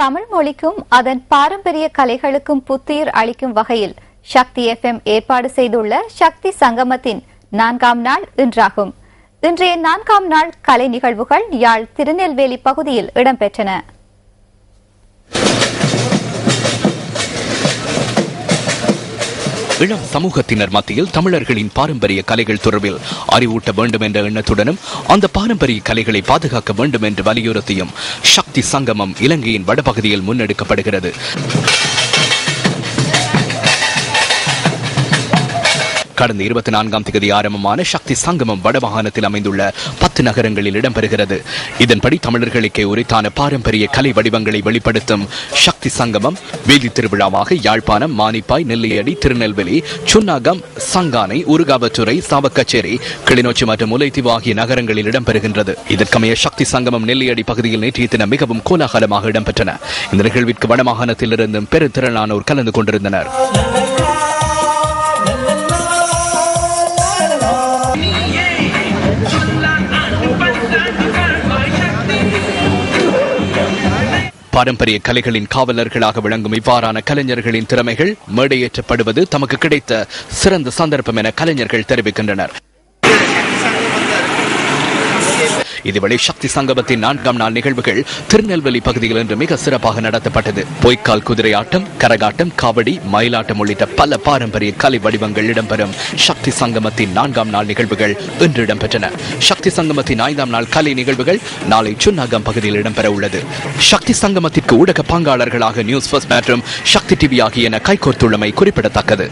தமிழ் மொழிக்கும் அதன் பாரம்பரிய கலைகளுக்கும் புத்துயிர் அளிக்கும் வகையில் சக்தி FM ஏற்பாடு செய்துள்ள சக்தி சங்கமத்தின் 4ஆம் நாள் இன்றாகும். இன்றைய 4ஆம் நாள் கலை நிகழ்வுகள் யாழ் திருநெல்வேலி பகுதியில் இடம்பெற்றன. இளம் சமூகத்தினர் மத்தியில் தமிழர்களின் பாரம்பரிய கலைகள் தொடர்பில் அறிவூட்ட வேண்டும் என்ற எண்ணத்துடனும் அந்த பாரம்பரிய கலைகளை பாதுகாக்க வேண்டும் என்று வலியுறுத்தியும் சக்தி சங்கமம் இலங்கையின் வடபகுதியில் முன்னெடுக்கப்படுகிறது. கடந்த 24ஆம் தேதி ஆரம்பமான சக்தி சங்கமம் வடமாகாணத்தில் அமைந்துள்ள 10 நகரங்களில் இடம்பெறுகிறது. இதன்படி தமிழர்களுக்கே உரித்தான பாரம்பரிய கலை வடிவங்களை வெளிப்படுத்தும் சக்தி சங்கமம் வீதி திருவிழாவாக யாழ்ப்பாணம், மானிப்பாய், நெல்லையடி, திருநெல்வேலி, சுன்னாகம், சங்கானை, உருகாவத்துறை, சாவக்கச்சேரி, கிளிநொச்சி மற்றும் முல்லைத்தீவு ஆகிய நகரங்களில் இடம்பெறுகின்றது. இதற்கமைய சக்தி சங்கமம் நெல்லையடி பகுதியில் நேற்றைய தினம் மிகவும் கோலாகலமாக இடம்பெற்றன. இந்த நிகழ்விற்கு வடமாகாணத்திலிருந்தும் பெருந்திரளானோர் கலந்து கொண்டிருந்தனர். பாரம்பரிய கலைகளின் காவலர்களாக விளங்கும் இவ்வாறான கலைஞர்களின் திறமைகள் மேடையேற்றப்படுவது தமக்கு கிடைத்த சிறந்த சந்தர்ப்பம் என கலைஞர்கள் தெரிவிக்கின்றனர். இதுவரை சக்தி சங்கமத்தின் 4ஆம் நாள் நிகழ்வுகள் திருநெல்வேலி பகுதியில் இன்று மிக சிறப்பாக நடத்தப்பட்டது. பொய்க்கால் குதிரை ஆட்டம், கரகாட்டம், காவடி, மயிலாட்டம் உள்ளிட்ட பல பாரம்பரிய கலை வடிவங்கள் இடம்பெறும் சக்தி சங்கமத்தின் 4ஆம் நாள் நிகழ்வுகள் இன்று இடம்பெற்றன. சக்தி சங்கமத்தின் 5ஆம் நாள் கலை நிகழ்வுகள் நாளை சுன்னாகம் பகுதியில் இடம்பெற உள்ளது. சக்தி சங்கமத்திற்கு ஊடக பங்காளர்களாக நியூஸ் ஃபர்ஸ்ட் மற்றும் சக்தி டிவி ஆகியன கைகோர்த்துள்ளமை குறிப்பிடத்தக்கது.